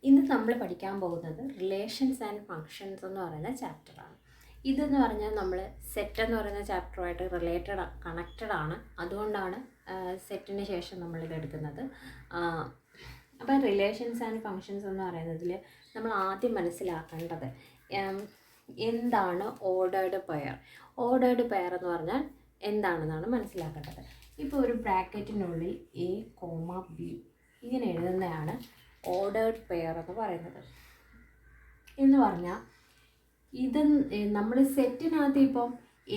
ഇന്ന് നമ്മൾ പഠിക്കാൻ പോകുന്നത് റിലേഷൻസ് ആൻഡ് ഫങ്ഷൻസ് എന്ന് പറയുന്ന ചാപ്റ്ററാണ്. ഇതെന്ന് പറഞ്ഞാൽ നമ്മൾ സെറ്റ് എന്ന് പറയുന്ന ചാപ്റ്ററുമായിട്ട് കണക്റ്റഡ് ആണ്. അതുകൊണ്ടാണ് സെറ്റിന് ശേഷം നമ്മളിത് എടുക്കുന്നത്. അപ്പോൾ റിലേഷൻസ് ആൻഡ് ഫങ്ഷൻസ് എന്ന് പറയുന്നതിൽ നമ്മൾ ആദ്യം മനസ്സിലാക്കേണ്ടത് എന്താണ് ഓർഡേർഡ് പെയർ. ഓർഡേർഡ് പെയർ എന്ന് പറഞ്ഞാൽ എന്താണെന്നാണ് മനസ്സിലാക്കേണ്ടത്. ഇപ്പോൾ ഒരു ബ്രാക്കറ്റിനുള്ളിൽ എ കോമ ബി ഇങ്ങനെ എഴുതുന്നതാണ് ഓർഡേർഡ് പെയർ എന്ന് പറയുന്നത്. എന്ന് പറഞ്ഞാൽ ഇത് നമ്മൾ സെറ്റിനകത്ത് ഇപ്പം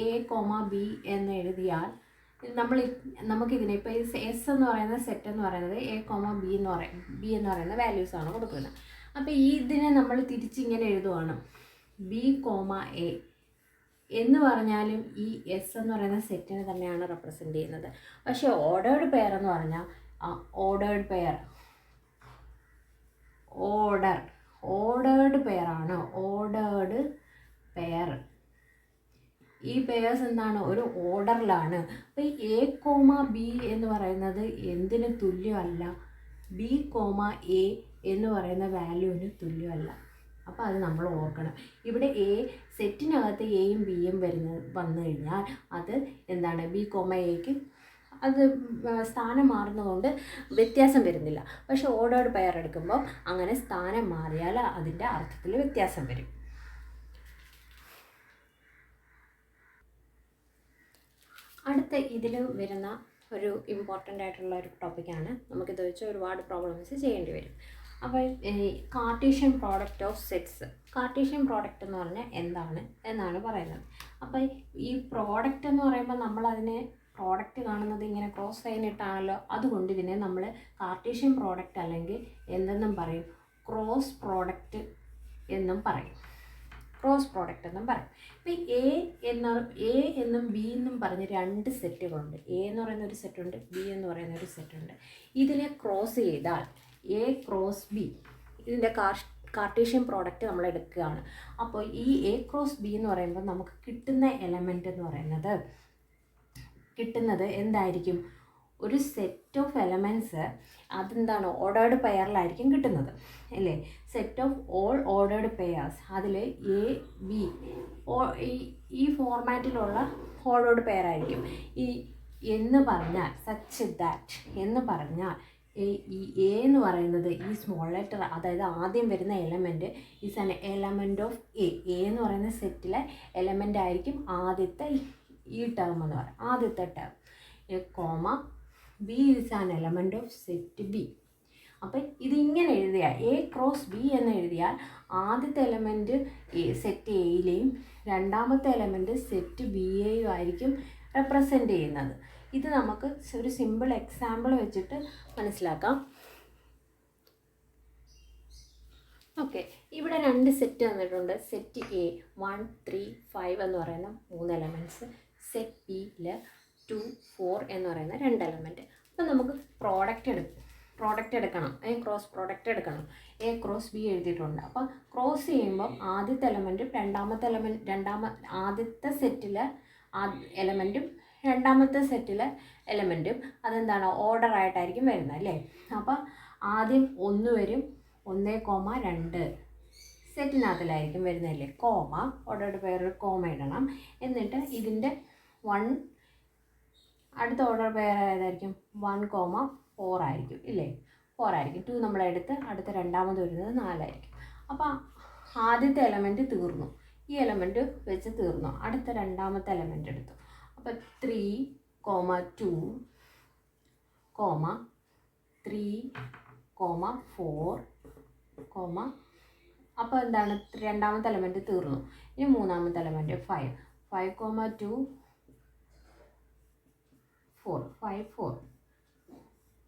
എ കോമ ബി എന്ന് എഴുതിയാൽ നമുക്കിതിനെ ഇപ്പോൾ എസ് എന്ന് പറയുന്ന സെറ്റ് എന്ന് പറയുന്നത് എ കോമ ബി എന്ന് പറയുന്ന വാല്യൂസാണ് കൊടുക്കുന്നത്. അപ്പോൾ ഇതിനെ നമ്മൾ തിരിച്ചിങ്ങനെ എഴുതുവാണ് ബി കോമ എ എന്ന് പറഞ്ഞാലും ഈ എസ് എന്ന് പറയുന്ന സെറ്റിനെ തന്നെയാണ് റെപ്രസെൻ്റ് ചെയ്യുന്നത്. പക്ഷേ ഓർഡേർഡ് പെയർ എന്ന് പറഞ്ഞാൽ ഓർഡേർഡ് പെയർ ഓർഡേർഡ് പെയറാണ്. ഓർഡേർഡ് പെയർ ഈ പെയർസ് എന്താണ്, ഒരു ഓർഡറിലാണ്. അപ്പോൾ ഈ എ കോമ ബി എന്ന് പറയുന്നത് എന്തിന് തുല്യമല്ല, ബി കോമ എ എന്ന് പറയുന്ന വാല്യൂവിന് തുല്യമല്ല. അപ്പോൾ അത് നമ്മൾ ഓർക്കണം. ഇവിടെ എ സെറ്റിനകത്ത് എയും ബിയും വന്നു കഴിഞ്ഞാൽ അത് എന്താണ്, ബി കോമ എക്ക് അത് സ്ഥാനം മാറുന്നതുകൊണ്ട് വ്യത്യാസം വരുന്നില്ല. പക്ഷേ ഓർഡേർഡ് പെയർ എടുക്കുമ്പോൾ അങ്ങനെ സ്ഥാനം മാറിയാൽ അതിൻ്റെ അർത്ഥത്തിൽ വ്യത്യാസം വരും. അടുത്ത ഇതിൽ വരുന്ന ഒരു ഇമ്പോർട്ടൻ്റ് ആയിട്ടുള്ള ഒരു ടോപ്പിക്കാണ്. നമുക്കിത് വെച്ച് ഒരുപാട് പ്രോബ്ലംസ് ചെയ്യേണ്ടി വരും. അപ്പോൾ Cartesian product of sets. Cartesian product എന്ന് പറഞ്ഞാൽ എന്താണ് എന്നാണ് പറയുന്നത്. അപ്പോൾ ഈ പ്രോഡക്റ്റ് എന്ന് പറയുമ്പോൾ നമ്മളതിനെ പ്രോഡക്റ്റ് കാണുന്നത് ഇങ്ങനെ ക്രോസ് സൈൻ ഇട്ടാണല്ലോ. അതുകൊണ്ട് ഇതിനെ നമ്മൾ കാർട്ടീഷ്യൻ പ്രോഡക്റ്റ് അല്ലെങ്കിൽ എന്തെന്നും പറയും, ക്രോസ് പ്രോഡക്റ്റ് എന്നും പറയും. ക്രോസ് പ്രോഡക്റ്റ് എന്നും പറയും. ഇപ്പോൾ എ എന്നും ബി എന്നും പറഞ്ഞ് രണ്ട് സെറ്റുകളുണ്ട്. എ എന്ന് പറയുന്ന ഒരു സെറ്റുണ്ട്, ബി എന്ന് പറയുന്ന ഒരു സെറ്റുണ്ട്. ഇതിനെ ക്രോസ് ചെയ്താൽ എ ക്രോസ് ബി, ഇതിൻ്റെ കാർട്ടീഷ്യൻ പ്രോഡക്റ്റ് നമ്മൾ എടുക്കുകയാണ്. അപ്പോൾ ഈ എ ക്രോസ് ബി എന്ന് പറയുമ്പോൾ നമുക്ക് കിട്ടുന്ന എലമെൻ്റ് എന്ന് പറയുന്നത് എന്തായിരിക്കും, ഒരു സെറ്റ് ഓഫ് എലമെൻറ്റ്സ് അതെന്താണ്, ഓർഡേർഡ് പെയറിലായിരിക്കും കിട്ടുന്നത് അല്ലേ. Set of all ordered pairs, അതിൽ എ ബി ഈ ഫോർമാറ്റിലുള്ള ഓർഡേർഡ് പെയർ ആയിരിക്കും. എന്ന് പറഞ്ഞാൽ സച്ച് ദാറ്റ് എന്ന് പറഞ്ഞാൽ ഈ എ എന്ന് പറയുന്നത് ഈ സ്മോൾ ലെറ്റർ, അതായത് ആദ്യം വരുന്ന element is an element of A എന്ന് പറയുന്ന സെറ്റിലെ എലമെൻ്റ് ആയിരിക്കും ആദ്യത്തെ ഈ ടേം എന്ന് പറയും, ആദ്യത്തെ term. Comma B is an element of set B. അപ്പം ഇതിങ്ങനെ എഴുതിയാൽ എ ക്രോസ് ബി എന്ന് എഴുതിയാൽ ആദ്യത്തെ എലമെൻറ്റ് സെറ്റ് എയിലെയും രണ്ടാമത്തെ എലമെൻറ്റ് സെറ്റ് ബി എയും ആയിരിക്കും റെപ്രസെൻ്റ് ചെയ്യുന്നത്. ഇത് നമുക്ക് ഒരു സിമ്പിൾ എക്സാമ്പിൾ വെച്ചിട്ട് മനസ്സിലാക്കാം. ഓക്കെ, ഇവിടെ രണ്ട് സെറ്റ് തന്നിട്ടുണ്ട്. സെറ്റ് എ 1 3 5 എന്ന് പറയുന്ന 3 എലമെൻറ്റ്സ്, സെറ്റ് ബിയിൽ 2 4 എന്ന് പറയുന്ന 2 എലമെൻറ്റ്. അപ്പം നമുക്ക് പ്രോഡക്റ്റ് എടുക്കണം, ക്രോസ് പ്രോഡക്റ്റ് എടുക്കണം. എ ക്രോസ് ബി എഴുതിയിട്ടുണ്ട്. അപ്പം ക്രോസ് ചെയ്യുമ്പം ആദ്യത്തെ എലമെൻറ്റും ആദ്യത്തെ സെറ്റിലെ എലമെൻറ്റും രണ്ടാമത്തെ സെറ്റിലെ എലമെൻറ്റും അതെന്താണ്, ഓർഡർ ആയിട്ടായിരിക്കും വരുന്നത് അല്ലേ. അപ്പം ആദ്യം 1 വരും, 1,2 സെറ്റിനകത്തിലായിരിക്കും വരുന്നതല്ലേ. കോമ, ഓർഡേർഡ് പെയറിൽ കോമ ഇടണം. എന്നിട്ട് ഇതിൻ്റെ 1 അടുത്ത ഓർഡർ പെയർ ഏതായിരിക്കും, 1,4 ആയിരിക്കും ഇല്ലേ. 4 ആയിരിക്കും. 2 നമ്മളെടുത്ത് അടുത്ത രണ്ടാമത് വരുന്നത് 4 ആയിരിക്കും. അപ്പോൾ ആദ്യത്തെ എലമെൻറ്റ് തീർന്നു, ഈ എലമെൻറ്റ് വെച്ച് തീർന്നു. അടുത്ത രണ്ടാമത്തെ എലമെൻറ്റ് എടുത്തു. അപ്പോൾ 3, 2, 3, 4, അപ്പോൾ എന്താണ്, രണ്ടാമത്തെ എലമെൻറ്റ് തീർന്നു. ഇനി മൂന്നാമത്തെ എലമെൻറ്റ് 5, 2 4, 5 4.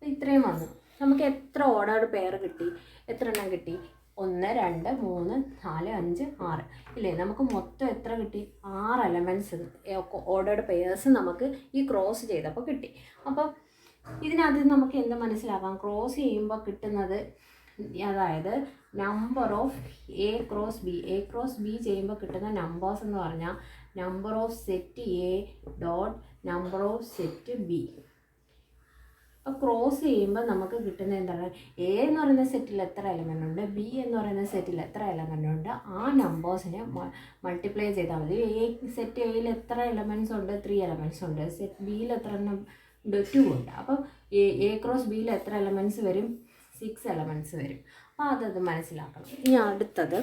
ഇത്രയും വന്നു. നമുക്ക് എത്ര ഓർഡേർഡ് പെയർ കിട്ടി, എത്ര എണ്ണം കിട്ടി, 1 2 3 4 5 6 ഇല്ലേ. നമുക്ക് മൊത്തം എത്ര കിട്ടി, 6 എലമെൻറ്റ്സ് ഓർഡേർഡ് പെയേഴ്സ് നമുക്ക് ഈ ക്രോസ് ചെയ്തപ്പോൾ കിട്ടി. അപ്പം ഇതിനകത്ത് നമുക്ക് എന്ത് മനസ്സിലാക്കാം, ക്രോസ് ചെയ്യുമ്പോൾ കിട്ടുന്നത്, അതായത് number of A cross B ചെയ്യുമ്പോൾ കിട്ടുന്ന നമ്പേഴ്സ് എന്ന് പറഞ്ഞാൽ number of set A dot number of set B. അപ്പോൾ ക്രോസ് ചെയ്യുമ്പോൾ നമുക്ക് കിട്ടുന്ന എന്താണ്, എ എന്ന് പറയുന്ന സെറ്റിൽ എത്ര എലമെൻ്റ് ഉണ്ട്, ബി എന്ന് പറയുന്ന സെറ്റിൽ എത്ര എലമെൻ്റ് ഉണ്ട്, ആ നമ്പേഴ്സിനെ മൾട്ടിപ്ലൈ ചെയ്താൽ മതി. സെറ്റ് എയിൽ എത്ര എലമെൻറ്റ്സ് ഉണ്ട്, 3 എലമെൻറ്റ്സ് ഉണ്ട്. സെറ്റ് ബിയിൽ എത്ര എണ്ണം ഉണ്ട്, 2 ഉണ്ട്. അപ്പം എ ക്രോസ് ബിയിൽ എത്ര എലമെൻറ്റ്സ് വരും, 6 എലമെൻറ്റ്സ് വരും. അപ്പോൾ അതത് മനസ്സിലാക്കണം. ഇനി അടുത്തത്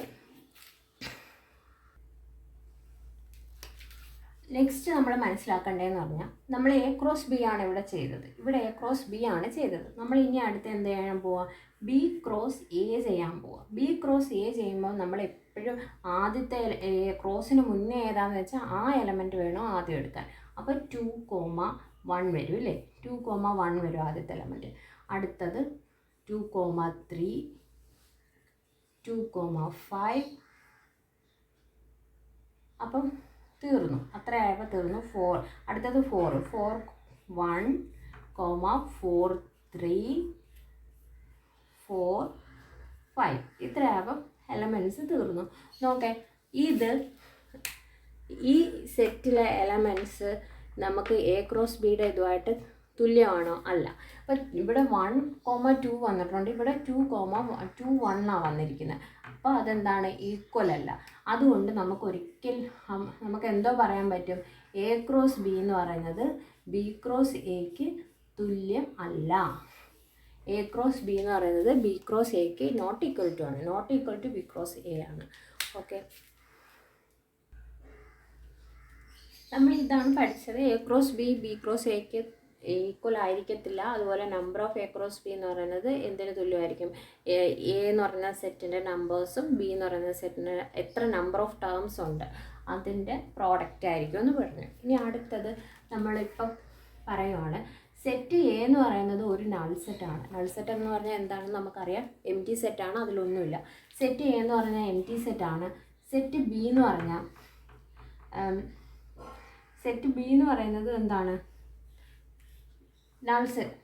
നെക്സ്റ്റ് നമ്മൾ മനസ്സിലാക്കേണ്ടതെന്ന് പറഞ്ഞാൽ, നമ്മൾ എ ക്രോസ് ബി ആണ് ഇവിടെ ചെയ്തത്. ഇവിടെ എ ക്രോസ് ബി ആണ് ചെയ്തത്. നമ്മൾ ഇനി അടുത്ത് എന്ത് ചെയ്യാൻ പോവുക, ബി ക്രോസ് എ ചെയ്യാൻ പോവുക. ബി ക്രോസ് എ ചെയ്യുമ്പോൾ നമ്മൾ എപ്പോഴും ആദ്യത്തെ ക്രോസിന് മുന്നേ ഏതാണെന്ന് വെച്ചാൽ ആ എലമെൻറ്റ് വേണം ആദ്യം എടുക്കാൻ. അപ്പോൾ 2,1 വരും അല്ലേ, 2,1 വരും ആദ്യത്തെ എലമെൻറ്റ്. അടുത്തത് 2,3, 2,5. അപ്പം തീർന്നു, അത്രയായപ്പോൾ തീർന്നു. 4, അടുത്തത് 4, 1, 4, 3, 4, 5. ഇത്രയാകുമ്പോൾ എലമെൻറ്റ്സ് തീർന്നു. നോക്കേ, ഈ സെറ്റിലെ എലമെൻറ്റ്സ് നമുക്ക് എ ക്രോസ് ബിയുടെ ഇതുമായിട്ട് തുല്യമാണോ? അല്ല. അപ്പം ഇവിടെ 1,2 വന്നിട്ടുണ്ട്, ഇവിടെ 2,1 വന്നിരിക്കുന്നത്. അപ്പോൾ അതെന്താണ്, ഈക്വൽ അല്ല. അതുകൊണ്ട് നമുക്ക് എന്തോ പറയാൻ പറ്റും, എ ക്രോസ് ബി എന്ന് പറയുന്നത് ബി ക്രോസ് എക്ക് തുല്യം അല്ല. എ ക്രോസ് ബി എന്ന് പറയുന്നത് ബി ക്രോസ് എക്ക് നോട്ട് ഈക്വൽ ടു ആണ്, not equal to B cross A ആണ്. ഓക്കെ, നമ്മൾ ഇതാണ് പഠിച്ചത്. A cross B B cross എക്ക് ഈക്വൽ ആയിരിക്കത്തില്ല. അതുപോലെ number of A cross B എന്ന് പറയുന്നത് എന്തിന് തുല്യമായിരിക്കും, എ എന്ന് പറയുന്ന സെറ്റിൻ്റെ നമ്പേഴ്സും ബി എന്ന് പറയുന്ന സെറ്റിൻ്റെ എത്ര നമ്പർ ഓഫ് ടേംസ് ഉണ്ട് അതിൻ്റെ പ്രോഡക്റ്റ് ആയിരിക്കും എന്ന് പറഞ്ഞു. ഇനി അടുത്തത് നമ്മളിപ്പം പറയുവാണ്, സെറ്റ് എ എന്ന് പറയുന്നത് ഒരു നൾ സെറ്റാണ്. നൾ സെറ്റ് എന്ന് പറഞ്ഞാൽ എന്താണെന്ന് നമുക്കറിയാം, എം ടി സെറ്റാണ്, അതിലൊന്നുമില്ല. സെറ്റ് എ എന്ന് പറഞ്ഞാൽ എം ടി സെറ്റാണ്. സെറ്റ് ബി എന്ന് പറയുന്നത് എന്താണ്, നൾ സെറ്റ്.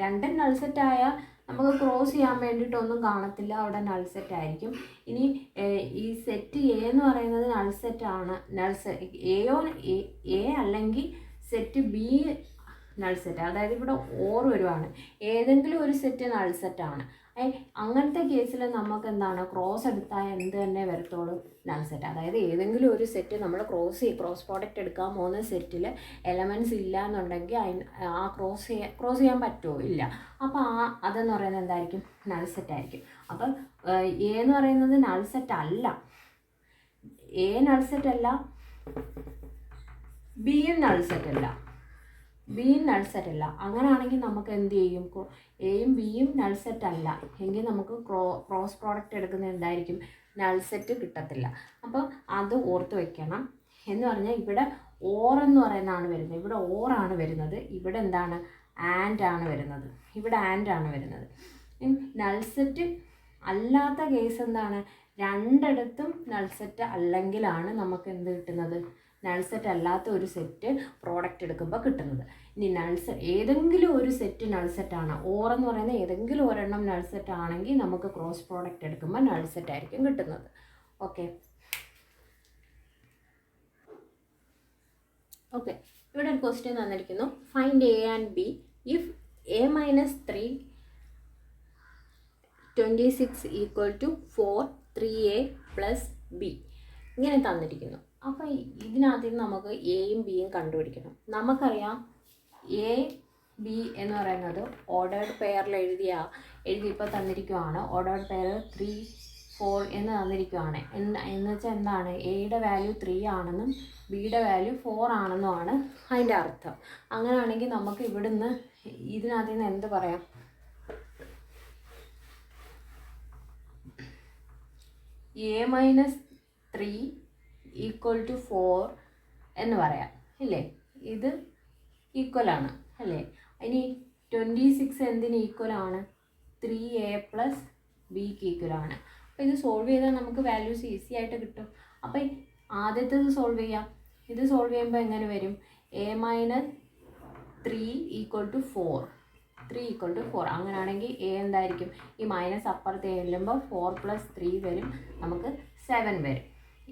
രണ്ടും നൾ സെറ്റായാൽ നമുക്ക് ക്രോസ് ചെയ്യാൻ വേണ്ടിയിട്ടൊന്നും കാണത്തില്ല, അവിടെ നൾ സെറ്റ് ആയിരിക്കും. ഇനി ഈ സെറ്റ് എ എന്ന് പറയുന്നത് നൾ സെറ്റാണ്. എ അല്ലെങ്കിൽ സെറ്റ് ബി നൾ സെറ്റ്, അതായത് ഇവിടെ ഓർ വരുവാണ്, ഏതെങ്കിലും ഒരു സെറ്റ് നൾ സെറ്റാണ്. അങ്ങനത്തെ കേസിൽ നമുക്ക് എന്താണ്, ക്രോസ് എടുത്താൽ എന്ത് തന്നെ വരത്തുള്ളൂ, നൾ സെറ്റ്. അതായത് ഏതെങ്കിലും ഒരു സെറ്റ് നമ്മൾ ക്രോസ് പ്രോഡക്റ്റ് എടുക്കാൻ പോകുന്ന സെറ്റിൽ എലമെൻറ്റ്സ് ഇല്ല എന്നുണ്ടെങ്കിൽ ആ ക്രോസ് ചെയ്യാൻ പറ്റുമോ? ഇല്ല. അപ്പോൾ അതെന്ന് പറയുന്നത് എന്തായിരിക്കും, നൾ സെറ്റ് ആയിരിക്കും. അപ്പം എ എന്ന് പറയുന്നത് നൾ സെറ്റ് അല്ല, എ നൾ സെറ്റ് അല്ല, ബിയും നൾ സെറ്റ് അല്ല, ബിയും നൾ സെറ്റ് അല്ല. അങ്ങനെയാണെങ്കിൽ നമുക്ക് എന്ത് ചെയ്യും, എയും ബിയും നൾ സെറ്റ് അല്ല എങ്കിൽ നമുക്ക് ക്രോസ് പ്രോഡക്റ്റ് എടുക്കുന്നത് എന്തായിരിക്കും, നൾ സെറ്റ് കിട്ടത്തില്ല. അപ്പോൾ അത് ഓർത്ത് വയ്ക്കണം. എന്ന് പറഞ്ഞാൽ ഇവിടെ ഓർ എന്ന് പറയുന്നതാണ് വരുന്നത്, ഇവിടെ ഓറാണ് വരുന്നത്, ഇവിടെ എന്താണ്, ആൻഡ് ആണ് വരുന്നത്, ഇവിടെ ആൻഡ് ആണ് വരുന്നത്. നൾ സെറ്റ് അല്ലാത്ത കേസ് എന്താണ്, രണ്ടിടത്തും നൾ സെറ്റ് അല്ലെങ്കിലാണ് നമുക്ക് എന്ത് കിട്ടുന്നത്, നൾ സെറ്റ് അല്ലാത്ത ഒരു സെറ്റ് പ്രോഡക്റ്റ് എടുക്കുമ്പോൾ കിട്ടുന്നത്. ഇനി ഏതെങ്കിലും ഒരു സെറ്റ് നൾ സെറ്റാണ്, ഓർ എന്ന് പറയുന്ന ഏതെങ്കിലും ഒരെണ്ണം നൾ സെറ്റ് ആണെങ്കിൽ നമുക്ക് ക്രോസ് പ്രോഡക്റ്റ് എടുക്കുമ്പോൾ നൾ സെറ്റ് ആയിരിക്കും കിട്ടുന്നത്. ഓക്കെ, ഇവിടെ ഒരു ക്വസ്റ്റ്യൻ തന്നിരിക്കുന്നു, find A and B if A minus 3 26 equal to 4 3a plus B, ഇങ്ങനെ തന്നിരിക്കുന്നു. അപ്പോൾ ഇതിനകത്ത് നമുക്ക് എയും ബിയും കണ്ടുപിടിക്കണം. നമുക്കറിയാം എ ബി എന്ന് പറയുന്നത് ഓർഡേർഡ് പെയറിൽ എഴുതിയപ്പോൾ തന്നിരിക്കുകയാണ്. ഓർഡേർഡ് പെയർ 3 4 എന്ന് തന്നിരിക്കുകയാണ്. എന്ന് വെച്ചാൽ എന്താണ്, എയുടെ വാല്യൂ 3 ആണെന്നും ബിയുടെ വാല്യൂ 4 ആണെന്നുമാണ് അതിൻ്റെ അർത്ഥം. അങ്ങനെയാണെങ്കിൽ നമുക്ക് ഇവിടുന്ന് ഇതിനകത്ത് നിന്ന് എന്ത് പറയാം, എ മൈനസ് 3 ഈക്വൽ ടു 4 എന്ന് പറയാം ഇല്ലേ, ഇത് ഈക്വലാണ് അല്ലേ. ഇനി 26 എന്തിന് ഈക്വലാണ്, 3a പ്ലസ് ബിക്ക് ഈക്വലാണ്. അപ്പോൾ ഇത് സോൾവ് ചെയ്താൽ നമുക്ക് വാല്യൂസ് ഈസി ആയിട്ട് കിട്ടും. അപ്പോൾ ആദ്യത്തേത് സോൾവ് ചെയ്യാം. ഇത് സോൾവ് ചെയ്യുമ്പോൾ എങ്ങനെ വരും, A minus 3 equal to 4, 3 equal to 4. അങ്ങനെയാണെങ്കിൽ എ എന്തായിരിക്കും, ഈ മൈനസ് അപ്പുറത്ത് എഴുതുമ്പോൾ 4 പ്ലസ് 3 വരും, നമുക്ക് 7 വരും.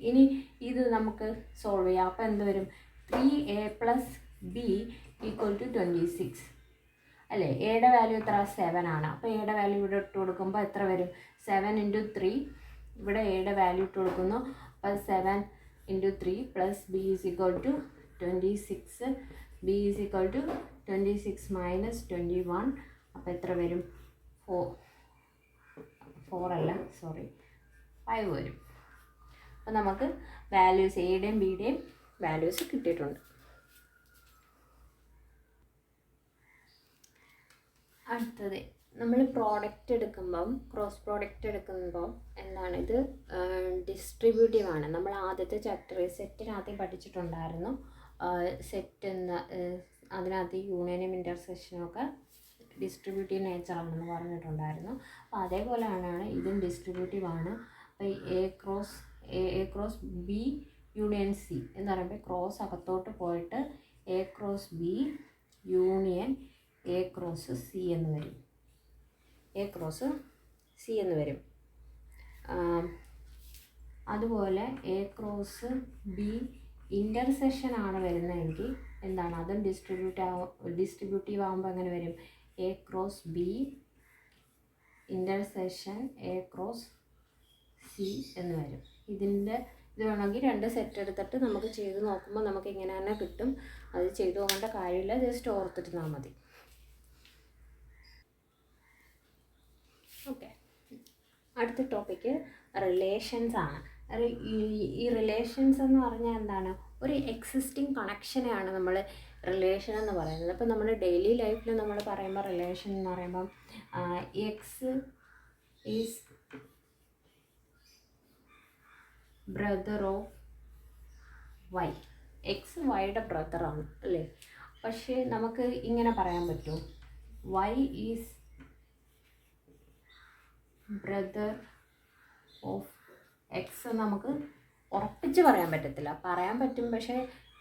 ഇനി ഇത് നമുക്ക് സോൾവ് ചെയ്യാം. അപ്പോൾ എന്ത് വരും, 3a plus B equal to 26. അല്ലേ? എയുടെ വാല്യൂ എത്ര? 7 ആണ്. അപ്പോൾ എയുടെ വാല്യൂ ഇവിടെ ഇട്ട് കൊടുക്കുമ്പോൾ എത്ര വരും? 7 × 3. ഇവിടെ എയുടെ വാല്യൂ ഇട്ട് കൊടുക്കുന്നു. അപ്പോൾ 7 × 3 plus B is equal to 26. B is equal to 26 minus 21. അപ്പോൾ എത്ര വരും? 4 അല്ല, സോറി, 5 വരും. അപ്പോൾ നമുക്ക് വാല്യൂസ് എയുടെയും ബിയുടെയും വാല്യൂസ് കിട്ടിയിട്ടുണ്ട്. അടുത്തത് നമ്മൾ പ്രോഡക്റ്റ് എടുക്കുമ്പം, ക്രോസ് പ്രോഡക്റ്റ് എടുക്കുമ്പം എന്താണ് ഇത്? ഡിസ്ട്രിബ്യൂട്ടീവ് ആണ്. നമ്മൾ ആദ്യത്തെ ചാപ്റ്ററിൽ സെറ്റിനകത്ത് പഠിച്ചിട്ടുണ്ടായിരുന്നു. സെറ്റ് എന്ന അതിനകത്ത് യൂണിയനും ഇൻ്റർസെക്ഷനും ഒക്കെ ഡിസ്ട്രിബ്യൂട്ടീവ് നേച്ചറാണെന്ന് പറഞ്ഞിട്ടുണ്ടായിരുന്നു. അപ്പോൾ അതേപോലെയാണ് ഇതും ഡിസ്ട്രിബ്യൂട്ടീവ് ആണ്. അപ്പോൾ A cross B union C എന്ന് പറയുമ്പോൾ ക്രോസ് അകത്തോട്ട് പോയിട്ട് A cross B union A cross C എന്ന് വരും. എ ക്രോസ് സി എന്ന് വരും. അതുപോലെ എ ക്രോസ് ബി ഇൻ്റർസെക്ഷൻ ആണ് വരുന്നതെങ്കിൽ എന്താണ്? അതും ഡിസ്ട്രിബ്യൂട്ടീവ് ആകുമ്പോൾ എങ്ങനെ വരും? A cross B intersection A cross C എന്ന് വരും. ഇത് വേണമെങ്കിൽ 2 സെറ്റ് എടുത്തിട്ട് നമുക്ക് ചെയ്ത് നോക്കുമ്പോൾ നമുക്ക് ഇങ്ങനെ തന്നെ കിട്ടും. അത് ചെയ്ത് നോക്കേണ്ട കാര്യമില്ല, ജസ്റ്റ് ഓർത്തിരുന്നാൽ മതി. ഓക്കെ, അടുത്ത ടോപ്പിക്ക് റിലേഷൻസ് ആണ്. ഈ റിലേഷൻസ് എന്ന് പറഞ്ഞാൽ എന്താണ്? ഒരു എക്സിസ്റ്റിംഗ് കണക്ഷനെയാണ് നമ്മൾ റിലേഷൻ എന്ന് പറയുന്നത്. അപ്പോൾ നമ്മുടെ ഡെയിലി ലൈഫിൽ നമ്മൾ പറയുമ്പോൾ റിലേഷൻ എന്ന് പറയുമ്പം X is brother of Y. X വൈയുടെ ബ്രദറാണ് അല്ലേ? പക്ഷേ നമുക്ക് ഇങ്ങനെ പറയാൻ പറ്റുമോ? Y is brother of X നമുക്ക് ഉറപ്പിച്ച് പറയാൻ പറ്റത്തില്ല. പറയാൻ പറ്റും, പക്ഷേ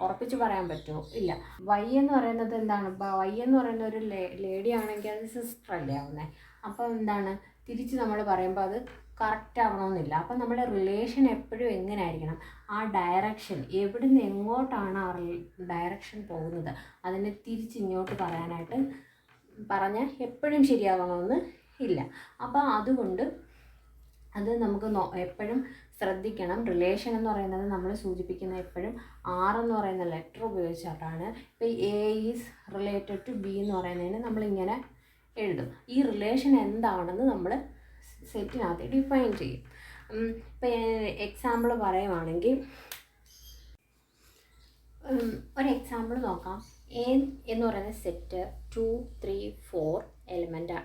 ഉറപ്പിച്ച് പറയാൻ പറ്റുമോ? ഇല്ല. വൈ എന്ന് പറയുന്നത് എന്താണ്? വൈ എന്ന് പറയുന്ന ഒരു ലേഡി ആണെങ്കിൽ അത് സിസ്റ്റർ അല്ലേ ആവുന്നത്. അപ്പോൾ എന്താണ്? തിരിച്ച് നമ്മൾ പറയുമ്പോൾ അത് കറക്റ്റ് ആവണമെന്നില്ല. അപ്പം നമ്മുടെ റിലേഷൻ എപ്പോഴും എങ്ങനെ ആയിരിക്കണം? ആ ഡയറക്ഷൻ, എവിടുന്ന് എങ്ങോട്ടാണ് ആ ഡയറക്ഷൻ പോകുന്നത് അതിനെ തിരിച്ചിങ്ങോട്ട് പറയാനായിട്ട് പറഞ്ഞാൽ എപ്പോഴും ശരിയാകണമെന്ന് ഇല്ല. അപ്പോൾ അതുകൊണ്ട് അത് നമുക്ക് എപ്പോഴും ശ്രദ്ധിക്കണം. റിലേഷൻ എന്ന് പറയുന്നത് നമ്മൾ സൂചിപ്പിക്കുന്ന എപ്പോഴും ആർ എന്ന് പറയുന്ന ലെറ്റർ ഉപയോഗിച്ചിട്ടാണ്. ഇപ്പോൾ A is related to B എന്ന് പറയുന്നതിന് നമ്മളിങ്ങനെ എഴുതും. ഈ റിലേഷൻ എന്താണെന്ന് നമ്മൾ സെറ്റിനകത്ത് ഡിഫൈൻ ചെയ്യും. ഇപ്പോൾ എക്സാമ്പിൾ പറയുവാണെങ്കിൽ ഒരു എക്സാമ്പിൾ നോക്കാം. എ എന്ന് പറയുന്ന സെറ്റ് 2, 3, 4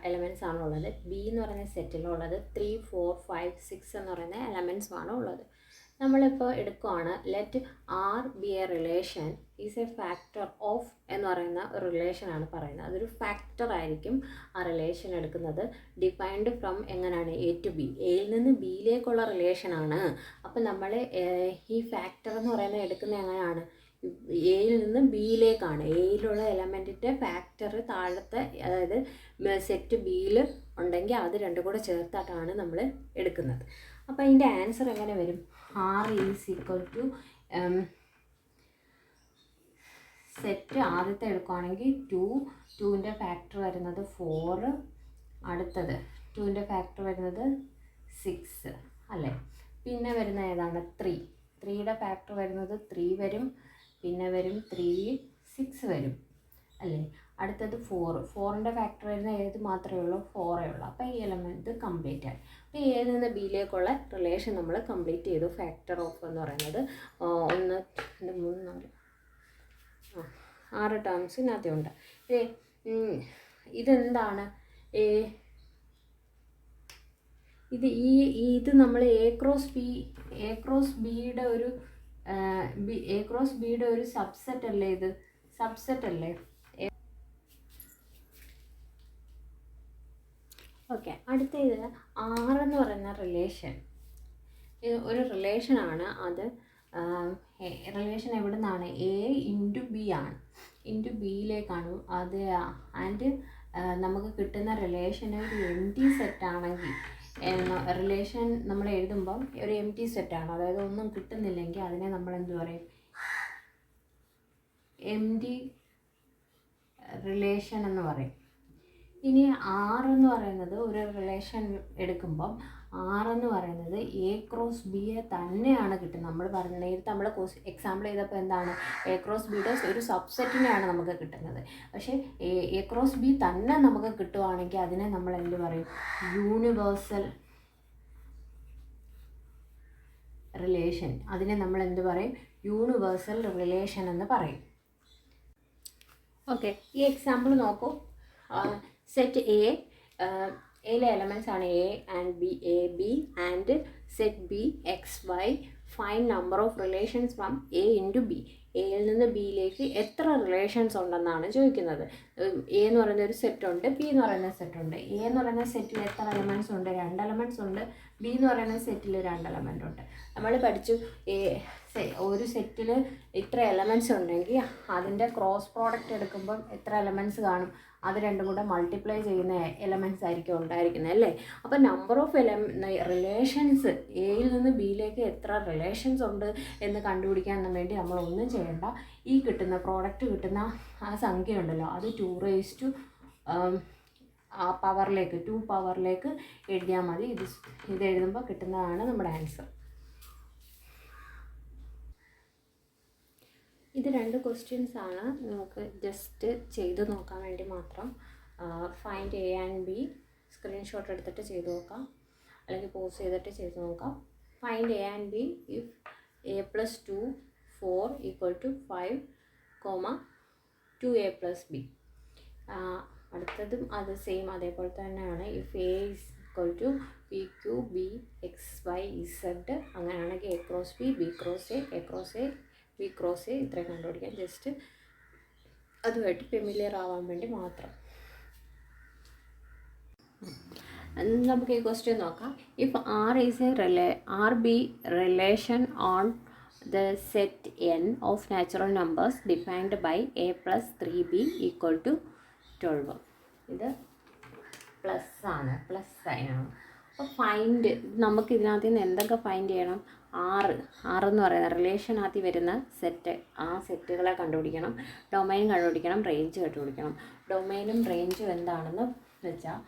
എലമെൻറ്റ്സ് ആണുള്ളത്. ബി എന്ന് പറയുന്ന സെറ്റിലുള്ളത് 3, 4, 5, 6 എന്ന് പറയുന്ന എലമെൻറ്റ്സ് ആണ് ഉള്ളത്. നമ്മളിപ്പോൾ എടുക്കുകയാണ് let R be a relation is a factor of എന്ന് പറയുന്ന ഒരു റിലേഷനാണ് പറയുന്നത്. അതൊരു ഫാക്ടർ ആയിരിക്കും ആ റിലേഷൻ എടുക്കുന്നത്. ഡിഫൈൻഡ് ഫ്രം എങ്ങനെയാണ്? എ ടു ബി, എയിൽ നിന്ന് ബിയിലേക്കുള്ള റിലേഷനാണ്. അപ്പം നമ്മൾ ഈ ഫാക്ടർ എന്ന് പറയുന്നത് എടുക്കുന്നത് എങ്ങനെയാണ്? എയിൽ നിന്ന് ബിയിലേക്കാണ്. എയിലുള്ള എലമെൻറ്റിൻ്റെ ഫാക്ടർ താഴത്തെ, അതായത് സെറ്റ് ബിയിൽ ഉണ്ടെങ്കിൽ അത് രണ്ടും കൂടെ ചേർത്തിട്ടാണ് നമ്മൾ എടുക്കുന്നത്. അപ്പോൾ അതിൻ്റെ ആൻസർ എങ്ങനെ വരും? R is equal to set ആദ്യത്തെ എടുക്കുകയാണെങ്കിൽ 2ൻ്റെ ഫാക്ടർ വരുന്നത് 4, അടുത്തത് 2ൻ്റെ ഫാക്ടർ വരുന്നത് 6 അല്ലേ? പിന്നെ വരുന്ന ഏതാണ്? 3യുടെ ഫാക്ടർ വരുന്നത് 3 വരും, പിന്നെ വരും 3, 6 വരും അല്ലേ? അടുത്തത് 4ൻ്റെ ഫാക്ടർ വരുന്ന ഏത് മാത്രമേ ഉള്ളൂ? 4 ഉള്ളൂ. അപ്പോൾ ഈ എലമെൻറ്റ് കംപ്ലീറ്റ് ആയി. അപ്പോൾ എയിൽ നിന്ന് ബിയിലേക്കുള്ള റിലേഷൻ നമ്മൾ കംപ്ലീറ്റ് ചെയ്തു. ഫാക്ടർ ഓഫ് എന്ന് പറയുന്നത് 1, 2, 3, 4, 6 ടേംസ് ഇതിനകത്തുണ്ട്. ഇതെന്താണ്? ഇത് നമ്മൾ എ ക്രോസ് ബിയുടെ ഒരു സബ്സെറ്റ് അല്ലേ? ഇത് സബ്സെറ്റ് അല്ലേ? ഓക്കെ, അടുത്തത് ആർ എന്ന് പറയുന്ന റിലേഷൻ ഒരു റിലേഷനാണ്. അത് റിലേഷൻ എവിടെ നിന്നാണ്? എ ഇൻറ്റു ബി ആണ്, ഇൻറ്റു ബിയിലേക്കാണ് അത്. ആൻഡ് നമുക്ക് കിട്ടുന്ന റിലേഷൻ ഒരു എം ടി സെറ്റാണെങ്കിൽ, റിലേഷൻ നമ്മൾ എഴുതുമ്പം ഒരു എം ടി സെറ്റാണ്, അതായത് ഒന്നും കിട്ടുന്നില്ലെങ്കിൽ അതിനെ നമ്മൾ എന്ത് പറയും? എം ടി റിലേഷൻ എന്ന് പറയും. ഇനി ആർ എന്ന് പറയുന്നത് ഒരു റിലേഷൻ എടുക്കുമ്പം ആർ എന്ന് പറയുന്നത് എ ക്രോസ് ബിയെ തന്നെയാണ് കിട്ടുന്നത്. നമ്മൾ പറഞ്ഞ നേരത്തെ നമ്മൾ എക്സാമ്പിൾ ചെയ്തപ്പോൾ എന്താണ്, എ ക്രോസ് ബിയുടെ ഒരു സബ്സെറ്റിനെയാണ് നമുക്ക് കിട്ടുന്നത്. പക്ഷേ എ ക്രോസ് ബി തന്നെ നമുക്ക് കിട്ടുവാണെങ്കിൽ അതിനെ നമ്മൾ എന്ത് പറയും, യൂണിവേഴ്സൽ റിലേഷൻ. അതിനെ നമ്മൾ എന്ത് പറയും, യൂണിവേഴ്സൽ റിലേഷൻ എന്ന് പറയും. ഓക്കെ, ഈ എക്സാമ്പിൾ നോക്കൂ. സെറ്റ് എയിലെ എലമെൻറ്റ്സ് ആണ് A and B, A B and set B X Y. Find number of relations from A into B. എയിൽ നിന്ന് ബിയിലേക്ക് എത്ര റിലേഷൻസ് ഉണ്ടെന്നാണ് ചോദിക്കുന്നത്. എ എന്ന് പറയുന്ന ഒരു സെറ്റ് ഉണ്ട്, ബി എന്ന് പറയുന്ന സെറ്റ് ഉണ്ട്. എ എന്ന് പറയുന്ന സെറ്റിൽ എത്ര എലമെൻറ്റ്സ് ഉണ്ട്, 2 എലമെൻറ്റ്സ് ഉണ്ട്. ബി എന്ന് പറയുന്ന സെറ്റിൽ 2 എലമെൻ്റ് ഉണ്ട്. നമ്മൾ പഠിച്ചു ഒരു സെറ്റിൽ ഇത്ര എലമെൻറ്റ്സ് ഉണ്ടെങ്കിൽ അതിൻ്റെ ക്രോസ് പ്രോഡക്റ്റ് എടുക്കുമ്പം എത്ര എലമെൻറ്റ്സ് കാണും, അത് രണ്ടും കൂടെ മൾട്ടിപ്ലൈ ചെയ്യുന്ന എലമെൻറ്റ്സ് ആയിരിക്കും ഉണ്ടായിരിക്കുന്നത് അല്ലേ. അപ്പോൾ നമ്പർ ഓഫ് റിലേഷൻസ് എയിൽ നിന്ന് ബിയിലേക്ക് എത്ര റിലേഷൻസ് ഉണ്ട് എന്ന് കണ്ടുപിടിക്കാൻ വേണ്ടി നമ്മൾ ഒന്നും ചെയ്യേണ്ട. ഈ കിട്ടുന്ന പ്രോഡക്റ്റ് കിട്ടുന്ന ആ സംഖ്യ ഉണ്ടല്ലോ, അത് 2 പവറിലേക്ക് 2 പവറിലേക്ക് എഴുതിയാൽ മതി. ഇത് എഴുതുമ്പോൾ കിട്ടുന്നതാണ് നമ്മുടെ ആൻസർ. ഇത് 2 ക്വസ്റ്റ്യൻസ് ആണ്, നമുക്ക് ജസ്റ്റ് ചെയ്ത് നോക്കാൻ വേണ്ടി മാത്രം. Find A and B screenshot എടുത്തിട്ട് ചെയ്ത് നോക്കാം, അല്ലെങ്കിൽ പോസ് ചെയ്തിട്ട് ചെയ്ത് നോക്കാം. Find A and B if A plus 2 4 equal to 5, 2a plus B. അടുത്തതും അത് സെയിം അതേപോലെ തന്നെയാണ്. If A is equal to P Q B X Y Z, അങ്ങനെയാണെങ്കിൽ A cross B, B cross A cross A, B cross A, ഇത്രയും കണ്ടുപിടിക്കാം. Just അതുമായിട്ട് familiar ആവാൻ വേണ്ടി മാത്രം. നമുക്ക് ഈ ക്വസ്റ്റ്യൻ നോക്കാം. If R is R B relation on the set N of natural numbers defined by A plus 3b equal to 12. ഇത് പ്ലസ് ആണ്, പ്ലസ് സൈനാണ്. അപ്പോൾ ഫൈൻഡ്, നമുക്ക് ഇതിനകത്ത് നിന്ന് എന്തൊക്കെ ഫൈൻഡ് ചെയ്യണം? ആറ് എന്ന് പറയുന്ന റിലേഷനകത്ത് വരുന്ന സെറ്റ്, ആ സെറ്റുകളെ കണ്ടുപിടിക്കണം, ഡൊമൈൻ കണ്ടുപിടിക്കണം, റേഞ്ച് കണ്ടുപിടിക്കണം. ഡൊമൈനും റേഞ്ചും എന്താണെന്ന് വെച്ചാൽ,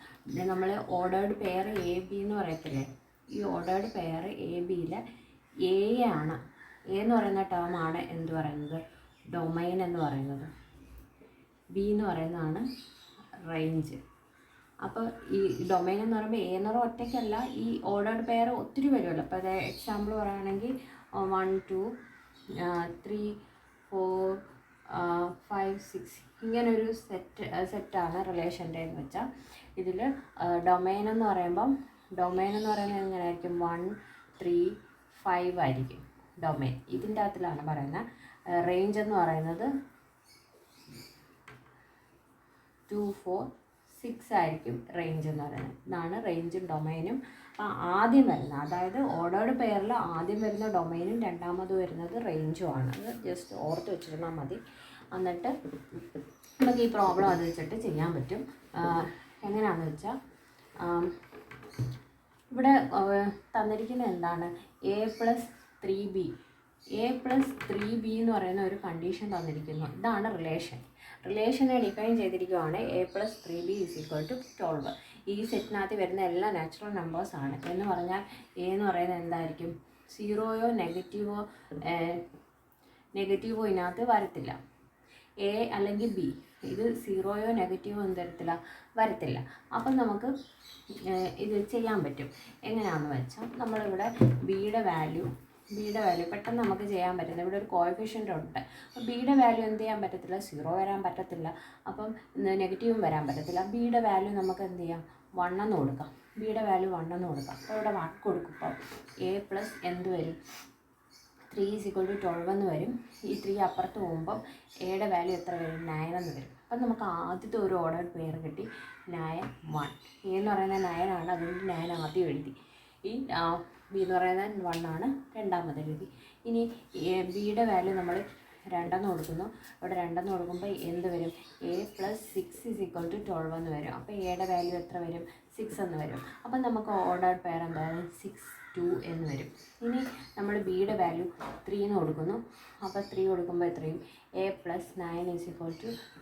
നമ്മൾ ഓർഡേർഡ് പെയർ എ ബി എന്ന് പറയത്തില്ലേ, ഈ ഓർഡേർഡ് പെയർ എ ബിയിൽ എ ആണ്, എ എന്ന് പറയുന്ന ടേമാണ് എന്ത് പറയുന്നത്, ഡൊമൈൻ എന്ന് പറയുന്നത്. ബി എന്ന് പറയുന്നതാണ് റേഞ്ച്. അപ്പോൾ ഈ ഡൊമൈൻ എന്ന് പറയുമ്പോൾ എ എന്ന് പറയുമ്പോൾ ഒറ്റയ്ക്കല്ല, ഈ ഓർഡേർഡ് പെയർ ഒത്തിരി വരുമല്ലോ. അപ്പോൾ അത് എക്സാമ്പിൾ പറയുകയാണെങ്കിൽ 1 2 3 4 5 6 ഇങ്ങനൊരു സെറ്റാണ് റിലേഷൻ്റെ എന്ന് വെച്ചാൽ. ഇതിൽ ഡൊമൈൻ എന്ന് പറയുന്നത് എങ്ങനെയായിരിക്കും, 1 3 5 ആയിരിക്കും ഡൊമൈൻ. ഇതിൻ്റെ അകത്തിലാണ് പറയുന്നത്. റേഞ്ച് എന്ന് പറയുന്നത് 2 4 6 ആയിരിക്കും റേഞ്ച് എന്ന് പറയുന്നത്. ഇതാണ് റേഞ്ചും ഡൊമൈനും. ആദ്യം വരുന്ന, അതായത് ഓർഡേർഡ് പെയറിൽ ആദ്യം വരുന്ന ഡൊമൈനും രണ്ടാമത് വരുന്നത് റേഞ്ചും ആണ്. അത് ജസ്റ്റ് ഓർത്ത് വെച്ചിരുന്നാൽ മതി. എന്നിട്ട് നമുക്ക് ഈ പ്രോബ്ലം അത് വെച്ചിട്ട് ചെയ്യാൻ പറ്റും. എങ്ങനെയാണെന്ന് വെച്ചാൽ, ഇവിടെ തന്നിരിക്കുന്നത് എന്താണ്, എ പ്ലസ് 3b എന്ന് പറയുന്ന ഒരു കണ്ടീഷൻ തന്നിരിക്കുന്നു. ഇതാണ് റിലേഷനെ ഡിഫൈൻ ചെയ്തിരിക്കുകയാണ്. A plus 3b is equal to 12. ഈ സെറ്റിനകത്ത് വരുന്ന എല്ലാ നാച്ചുറൽ നമ്പേഴ്സാണ്. എന്ന് പറഞ്ഞാൽ എ എന്ന് പറയുന്നത് എന്തായിരിക്കും, 0യോ നെഗറ്റീവോ ഇതിനകത്ത് വരത്തില്ല. എ അല്ലെങ്കിൽ ബി, ഇത് 0യോ നെഗറ്റീവോ എന്ത് വരത്തില്ല. അപ്പം നമുക്ക് ഇത് ചെയ്യാൻ പറ്റും. എങ്ങനെയാണെന്ന് വെച്ചാൽ, നമ്മളിവിടെ ബിയുടെ വാല്യൂ പെട്ടെന്ന് നമുക്ക് ചെയ്യാൻ പറ്റുന്നത്, ഇവിടെ ഒരു കോഎഫിഷ്യൻ്റ് ഉണ്ട്. അപ്പോൾ ബിയുടെ വാല്യൂ എന്ത് ചെയ്യാൻ പറ്റത്തില്ല, 0 വരാൻ പറ്റത്തില്ല, അപ്പം നെഗറ്റീവും വരാൻ പറ്റത്തില്ല. ബിയുടെ വാല്യൂ നമുക്ക് എന്ത് ചെയ്യാം, 1 എന്ന് കൊടുക്കാം. ബിയുടെ വാല്യൂ 1 എന്ന് കൊടുക്കാം. അപ്പോൾ ഇവിടെ 1 കൊടുക്കുമ്പോൾ എ പ്ലസ് എന്ത് വരും, 3 ഈസ് ഈക്വൽ ടു 12 എന്ന് വരും. ഈ 3 അപ്പുറത്ത് പോകുമ്പം എയുടെ വാല്യൂ എത്ര വരും, 9 എന്ന് വരും. അപ്പം നമുക്ക് ആദ്യത്തെ ഒരു ഓർഡർ പെയർ കിട്ടി, 9 1. എ എന്ന് പറയുന്നത് 9 ആണ്, അതുകൊണ്ട് 9 ആദ്യം എഴുതി. ഈ ബി എന്ന് പറയുന്നത് 1 ആണ്, രണ്ടാമത് എഴുതി. ഇനി ബിയുടെ വാല്യൂ നമ്മൾ 2 കൊടുക്കുന്നു. ഇവിടെ 2 കൊടുക്കുമ്പോൾ എന്ത് വരും? a + 6 = 12 എന്ന് വരും. അപ്പോൾ എയുടെ വാല്യൂ എത്ര വരും? 6 എന്ന് വരും. അപ്പം നമുക്ക് ഓർഡേർഡ് പെയർ എന്താണ്? 6, 2 എന്ന് വരും. ഇനി നമ്മൾ ബിയുടെ വാല്യൂ 3 എന്ന് കൊടുക്കുന്നു. അപ്പോൾ 3 കൊടുക്കുമ്പോൾ എത്രയും? a + 9 =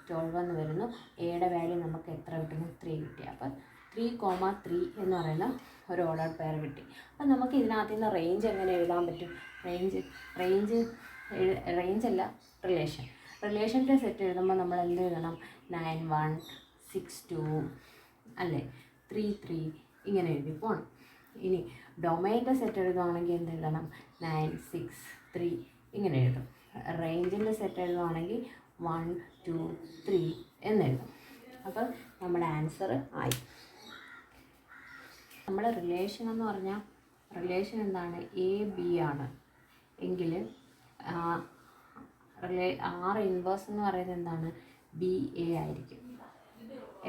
12 എന്ന് വരുന്നു. എയുടെ വാല്യൂ നമുക്ക് എത്ര കിട്ടുന്നു? 3 കിട്ടി. അപ്പം 3,3 എന്ന് പറയുന്ന ഒരു ഓർഡേർഡ് പെയർ കിട്ടി. അപ്പം നമുക്ക് ഇതിനകത്ത് നിന്ന് റേഞ്ച് എങ്ങനെ എഴുതാൻ പറ്റും? റേഞ്ച് അല്ല, റിലേഷൻ്റെ സെറ്റ് എഴുതുമ്പോൾ നമ്മൾ എന്ത് എഴുതണം? 9, 1, 6, 2 അല്ലേ, 3, 3 ഇങ്ങനെ എഴുതി പോകണം. ഇനി ഡൊമൈൻ്റെ സെറ്റ് എഴുതുവാണെങ്കിൽ എന്ത് എഴുതണം? 9, 6, 3 ഇങ്ങനെ എഴുതും. റേഞ്ചിൻ്റെ സെറ്റ് എഴുതുവാണെങ്കിൽ 1, 2, 3 എന്നെഴുതും. അപ്പം നമ്മുടെ ആൻസർ ആയി. നമ്മുടെ റിലേഷൻ എന്ന് പറഞ്ഞാൽ റിലേഷൻ എന്താണ്? AB ആണ് എങ്കിൽ R ഇൻവേഴ്സ് എന്ന് പറയുന്നത് എന്താണ്? BA ആയിരിക്കും.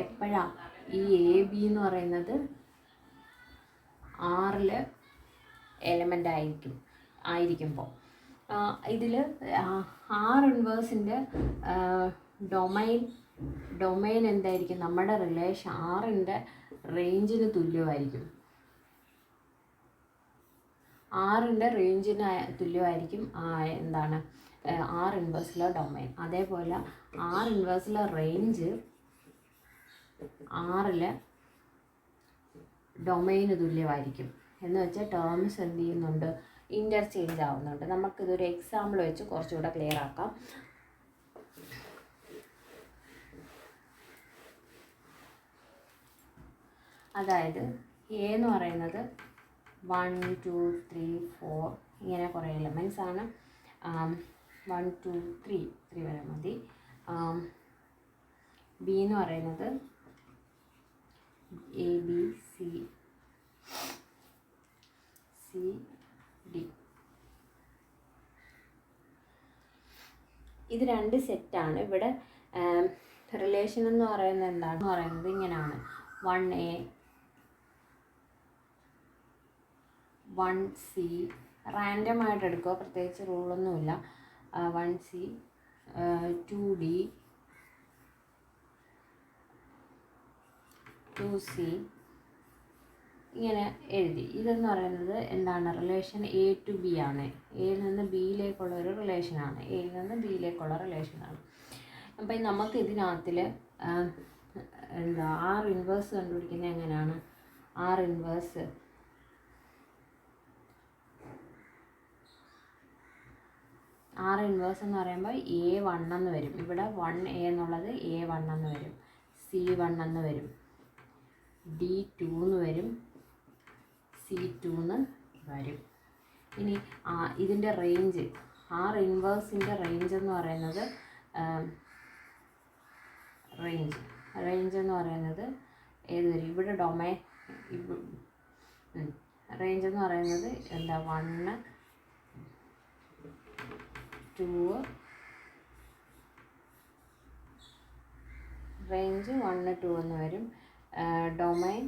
എപ്പോഴാണ് ഈ AB എന്ന് പറയുന്നത് R എലമെൻ്റ് ആയിരിക്കുമ്പോൾ ഇതിൽ R ഇൻവേഴ്സിൻ്റെ ഡൊമൈൻ എന്തായിരിക്കും? നമ്മുടെ റിലേഷൻ Rൻ്റെ റേഞ്ചിന് തുല്യമായിരിക്കും. Rൻ്റെ റേഞ്ചിന് തുല്യമായിരിക്കും എന്താണ്? R ഇൻവേഴ്സിലെ ഡൊമൈൻ. അതേപോലെ R ഇൻവേഴ്സിലെ റേഞ്ച് Rലെ ഡൊമൈന് തുല്യമായിരിക്കും. എന്ന് വെച്ചാൽ ടേംസ് എന്ത് ചെയ്യുന്നുണ്ട്? ഇൻ്റർചേഞ്ച് ആവുന്നുണ്ട്. നമുക്കിതൊരു എക്സാമ്പിൾ വെച്ച് കുറച്ചുകൂടെ ക്ലിയർ ആക്കാം. അതായത് A എന്ന് പറയുന്നത് 1, 2, 3, 4 ഇങ്ങനെ കുറേ എലമെൻറ്റ്സ് ആണ്. 1, 2, 3 വരെ മതി. B എന്ന് പറയുന്നത് A, B, C, D. ഇത് 2 സെറ്റാണ്. ഇവിടെ റിലേഷൻ എന്ന് പറയുന്നത് എന്താണെന്ന് പറയുന്നത് ഇങ്ങനെയാണ്. 1A, 1C റാൻഡമായിട്ട് എടുക്കുക, പ്രത്യേകിച്ച് റൂളൊന്നുമില്ല. 1C, 2D, 2C ഇങ്ങനെ എഴുതി. ഇതെന്ന് പറയുന്നത് എന്താണ്? റിലേഷൻ A to B ആണ്. എയിൽ നിന്ന് ബിയിലേക്കുള്ള ഒരു റിലേഷനാണ്. എയിൽ നിന്ന് ബിയിലേക്കുള്ള റിലേഷനാണ്. അപ്പം നമുക്ക് ഇതിനകത്തിൽ എന്താ R ഇൻവേഴ്സ് കണ്ടുപിടിക്കുന്നത് എങ്ങനെയാണ്? R ഇൻവേഴ്സ് എന്ന് പറയുമ്പോൾ A1 എന്ന് വരും. ഇവിടെ 1A എന്നുള്ളത് A1 എന്ന് വരും. C1 എന്ന് വരും. D2 എന്ന് വരും. C2 എന്ന് വരും. ഇനി ഇതിൻ്റെ റേഞ്ച് R ഇൻവേഴ്സിൻ്റെ റേഞ്ച് എന്ന് പറയുന്നത് റേഞ്ച് എന്ന് പറയുന്നത് ഏത് വരും? ഇവിടെ ഡൊമൈൻ റേഞ്ച് എന്ന് പറയുന്നത് എന്താ? 1, 2 റേഞ്ച് 1, 2 എന്ന് വരും. ഡൊമൈൻ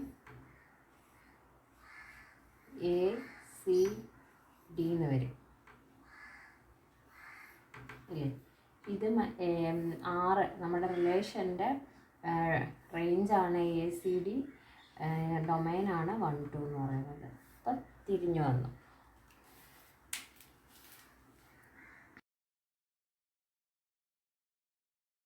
A, C, D എന്ന് വരും അല്ലേ? ഇത് നമ്മുടെ റിലേഷൻ്റെ റേഞ്ചാണ് ACD, ഡൊമൈനാണ് 1, 2 എന്ന് പറയുന്നത്. അപ്പം തിരിഞ്ഞു വന്നു.